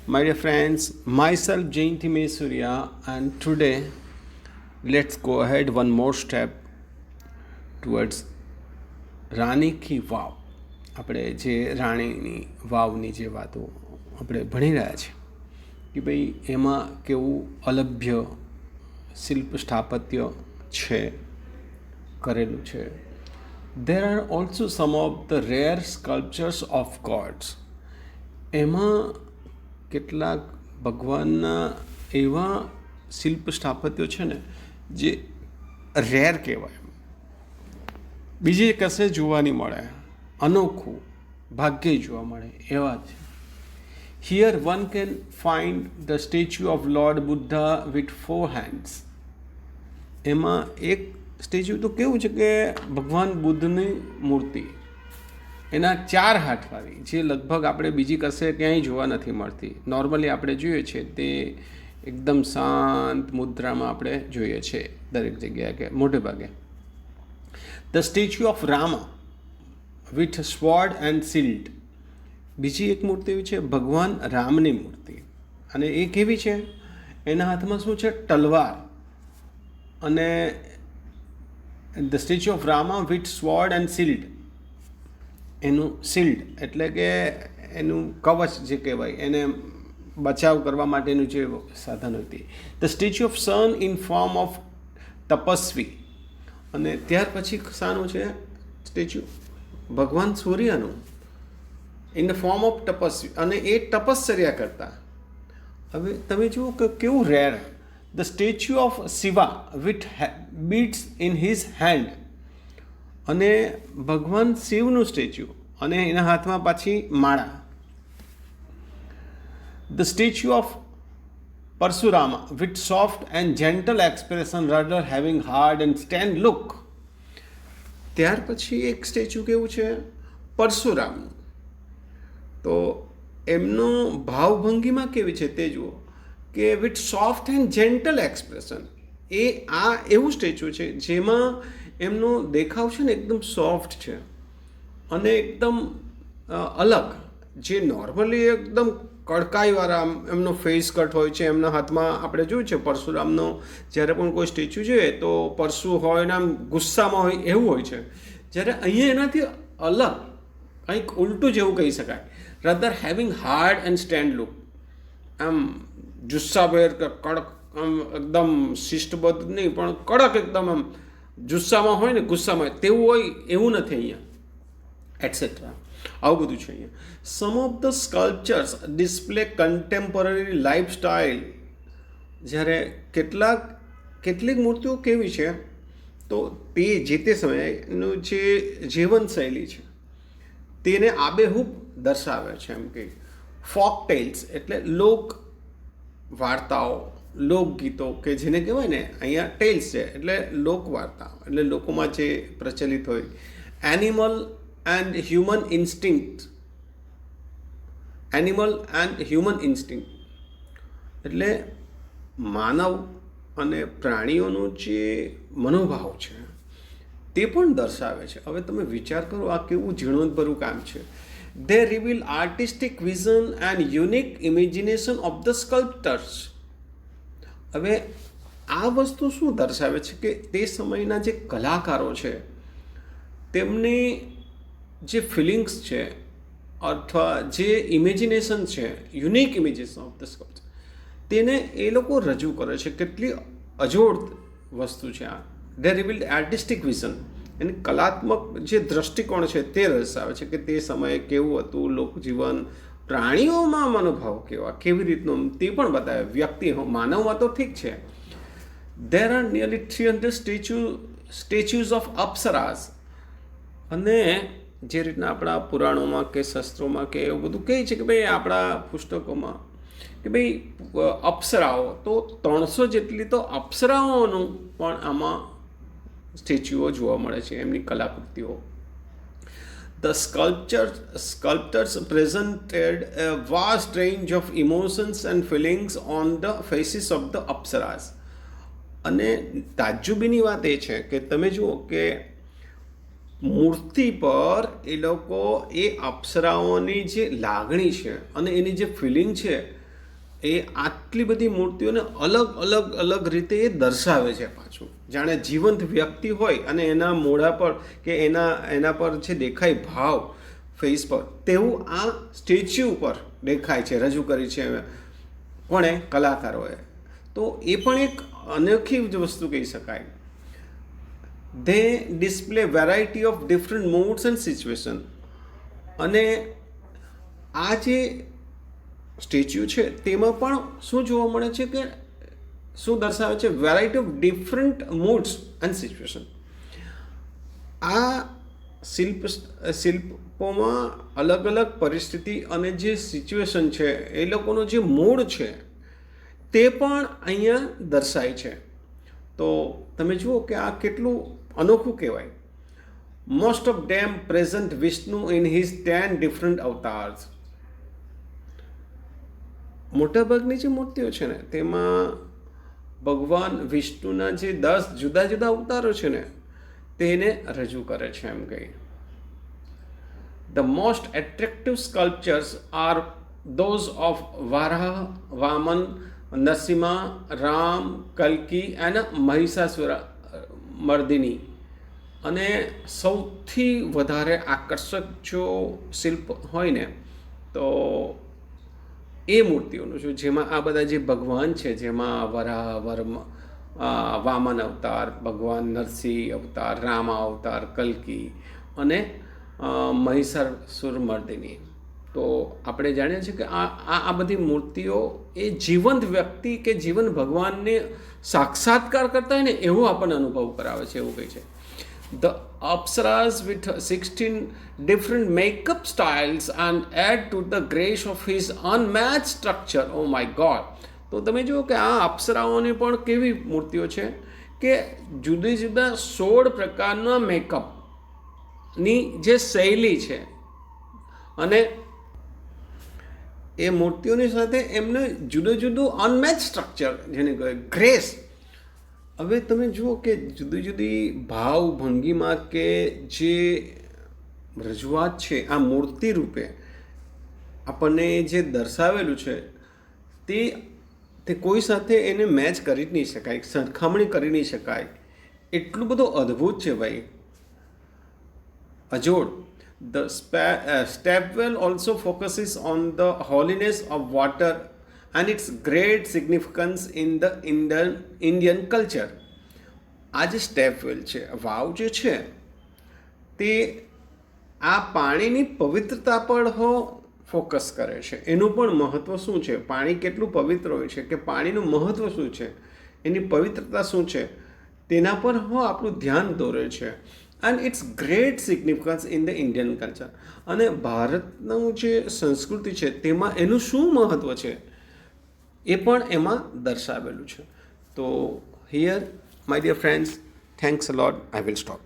My dear friends, myself Jayanti Surya, and today let's go ahead one more step towards Rani ki Vav. આપણે જે રાણીની વાવની જે વાતો આપણે ભણી રહ્યા છીએ કે ભાઈ એમાં કેવું અલભ્ય શિલ્પ સ્થાપત્ય છે કરેલું છે. There are also some of the rare sculptures of gods. એમાં કેટલાક ભગવાનના એવા શિલ્પ સ્થાપત્યો છે ને જે રેર કહેવાય, બીજે કશે જોવા નહીં મળે, અનોખું ભાગ્યે જોવા મળે એવા છે. Here one can find the statue of lord Buddha with 4 hands. એમાં એક સ્ટેચ્યુ તો કેવું છે કે ભગવાન બુદ્ધની મૂર્તિ એના 4 હાથવાળી, જે લગભગ આપણે બીજી કશે ક્યાંય જોવા નથી મળતી. નોર્મલી આપણે જોઈએ છે તે એકદમ શાંત મુદ્રામાં આપણે જોઈએ છે દરેક જગ્યાએ કે મોટે ભાગે. The statue of Rama with sword and shield. બીજી એક મૂર્તિ એવી છે ભગવાન રામની મૂર્તિ, અને એ કેવી છે, એના હાથમાં શું છે, તલવાર. અને the statue of Rama with sword and shield. એનું શિલ્ડ એટલે કે એનું કવચ જે કહેવાય, એને બચાવ કરવા માટેનું જે સાધન હતી. The statue of sun in form of તપસ્વી. અને ત્યાર પછી શાનું છે સ્ટેચ્યુ, ભગવાન સૂર્યનું ઇન ધ ફોર્મ ઓફ તપસ્વી, અને એ તપશ્ચર્યા કરતા. હવે તમે જુઓ કે કેવું rare. The statue of Shiva with beads in his hand. અને ભગવાન શિવનું સ્ટેચ્યુ અને એના હાથમાં પાછી માળા. The statue of Parashurama with soft and gentle expression rather having hard and stern look. ત્યાર પછી એક સ્ટેચ્યુ કેવું છે પરશુરામનું, તો એમનો ભાવભંગીમાં કેવી છે તે જુઓ કે with soft and gentle expression. એ આ એવું સ્ટેચ્યુ છે જેમાં એમનો દેખાવ છે ને એકદમ સોફ્ટ છે અને એકદમ અલગ. જે નોર્મલી એકદમ કડકાઈવાળા એમનો ફેસ કટ હોય છે, એમના હાથમાં આપણે જોયું છે પરશુરામનો જ્યારે પણ કોઈ સ્ટેચ્યુ જોઈએ તો પરશુ હોય ને આમ ગુસ્સામાં હોય એવું હોય છે, જ્યારે અહીંયા એનાથી અલગ કંઈક ઉલટું જેવું કહી શકાય. Rather having hard and stern look. આમ જુસ્સાભેર કે કડક, આમ એકદમ શિસ્તબદ્ધ નહીં પણ કડક, એકદમ આમ જુસ્સામાં હોય ને ગુસ્સામાં તેવું હોય એવું નથી અહીંયા, એટસેટ્રા. આવું બધું છે અહીંયા. Some of the sculptures display contemporary lifestyle. જ્યારે કેટલીક મૂર્તિઓ કેવી છે તો તે જે તે સમયનું જે જીવનશૈલી છે તેને આબેહૂબ દર્શાવે છે. એમ કે ફોક ટેલ્સ એટલે લોક વાર્તાઓ, લોકગીતો કે જેને કહેવાય ને અહીંયા ટેલ્સ છે એટલે લોકવાર્તા, એટલે લોકોમાં જે પ્રચલિત હોય. Animal and human instinct. Animal and human instinct એટલે માનવ અને પ્રાણીઓનો જે મનોભાવ છે તે પણ દર્શાવે છે. હવે તમે વિચાર કરો આ કેવું ઝીણવટભર્યું કામ છે. They reveal artistic vision and unique imagination of the sculptors. હવે આ વસ્તુ શું દર્શાવે છે કે તે સમયના જે કલાકારો છે તેમની જે ફિલિંગ્સ છે અથવા જે ઇમેજિનેશન છે, unique imagination of the sculpture, તેને એ લોકો રજૂ કરે છે. કેટલી અજોડ વસ્તુ છે આ. દે રિવીલ આર્ટિસ્ટિક વિઝન, એની કલાત્મક જે દ્રષ્ટિકોણ છે તે દર્શાવે છે કે તે સમયે કેવું હતું લોકજીવન, પ્રાણીઓમાં મનોભાવ કેવી રીતનો તે પણ બતાવે. વ્યક્તિ માનવમાં તો ઠીક છે. There are nearly 300 statues of apsaras. અને જે રીતના આપણા પુરાણોમાં કે શસ્ત્રોમાં કે એવું બધું કહે છે કે ભાઈ આપણા પુસ્તકોમાં કે ભાઈ અપ્સરાઓ, તો 300 જેટલી તો અપ્સરાઓનું પણ આમાં સ્ટેચ્યુઓ જોવા મળે છે, એમની કલાકૃતિઓ. The sculptors presented a vast range of emotions and feelings on the faces of the apsaras. અને તાજ્જુબીની વાત એ છે કે તમે જુઓ કે મૂર્તિ પર એ લોકો એ અપ્સરાઓની જે લાગણી છે અને એની જે ફિલિંગ છે એ આટલી બધી મૂર્તિઓને અલગ અલગ અલગ રીતે એ દર્શાવે છે પાછું, જાણે જીવંત વ્યક્તિ હોય અને એના મોઢા પર કે એના પર જે દેખાય ભાવ ફેસ પર, તેવું આ સ્ટેચ્યુ પર દેખાય છે, રજૂ કરી છે કોણે? કલાકારોએ. તો એ પણ એક અનોખી જ વસ્તુ કહી શકાય. they display variety of different moods and situation. અને આ જે સ્ટેચ્યુ છે તેમાં પણ શું જોવા મળે છે કે શું દર્શાવે છે? Variety of different moods and situation. આ શિલ્પોમાં અલગ અલગ પરિસ્થિતિ અને જે સિચ્યુએશન છે, એ લોકોનો જે મૂડ છે તે પણ અહીંયા દર્શાય છે. તો તમે જુઓ કે આ કેટલું અનોખું કહેવાય. Most of them present Vishnu in his 10 different avatars. મોટાભાગની જે મૂર્તિઓ છે ને તેમાં ભગવાન વિષ્ણુના જે 10 જુદા જુદા અવતારો છે ને તેને રજૂ કરે છે એમ કહી. The most attractive sculptures are those of Varaha, Vaman, Narsimha, Ram, Kalki and Mahishasura Mardini. અને સૌથી વધારે આકર્ષક જો શિલ્પ હોય ને તો એ મૂર્તિઓનું છે, જેમાં આ બધા જે ભગવાન છે, જેમાં વામન અવતાર, ભગવાન નરસિંહ અવતાર, રામા અવતાર, કલ્કી અને મહિષાસુર મર્દિની. તો આપણે જાણીએ છીએ કે આ બધી મૂર્તિઓ એ જીવંત વ્યક્તિ કે જીવન ભગવાનને સાક્ષાત્કાર કરતા હોય ને એવો આપણને અનુભવ કરાવે છે, એવું કહે છે. The Apsaras with 16 different makeup styles and add to the grace of his unmatched structure. Oh my God! તો તમે જુઓ કે આ અપ્સરાઓની પણ કેવી મૂર્તિઓ છે કે જુદી જુદા 16 પ્રકારના મેકઅપની જે શૈલી છે અને એ મૂર્તિઓની સાથે એમને જુદું જુદું અનમેચ સ્ટ્રક્ચર, જેને કહેવાય ગ્રેસ. હવે તમે જુઓ કે જુદી જુદી ભાવ ભંગીમાં કે જે રજૂઆત છે આ મૂર્તિ રૂપે આપણને જે દર્શાવેલું છે તે કોઈ સાથે એને મેચ કરી જ નહીં શકાય, સરખામણી કરી નહીં શકાય. એટલું બધું અદ્ભુત છે ભાઈ, અજોડ. The stepwell also focuses on the holiness of water and its great significance in the Indian culture. આ જે સ્ટેપવેલ છે, વાવ જે છે તે આ પાણીની પવિત્રતા પર ફોકસ કરે છે. એનું પણ મહત્ત્વ શું છે, પાણી કેટલું પવિત્ર હોય છે, કે પાણીનું મહત્ત્વ શું છે, એની પવિત્રતા શું છે, તેના પર આપણું ધ્યાન દોરે છે. And its great significance in the Indian culture. અને ભારતનું જે સંસ્કૃતિ છે તેમાં એનું શું મહત્ત્વ છે એ પણ એમાં દર્શાવેલું છે. તો here my dear friends, thanks a lot. I will stop.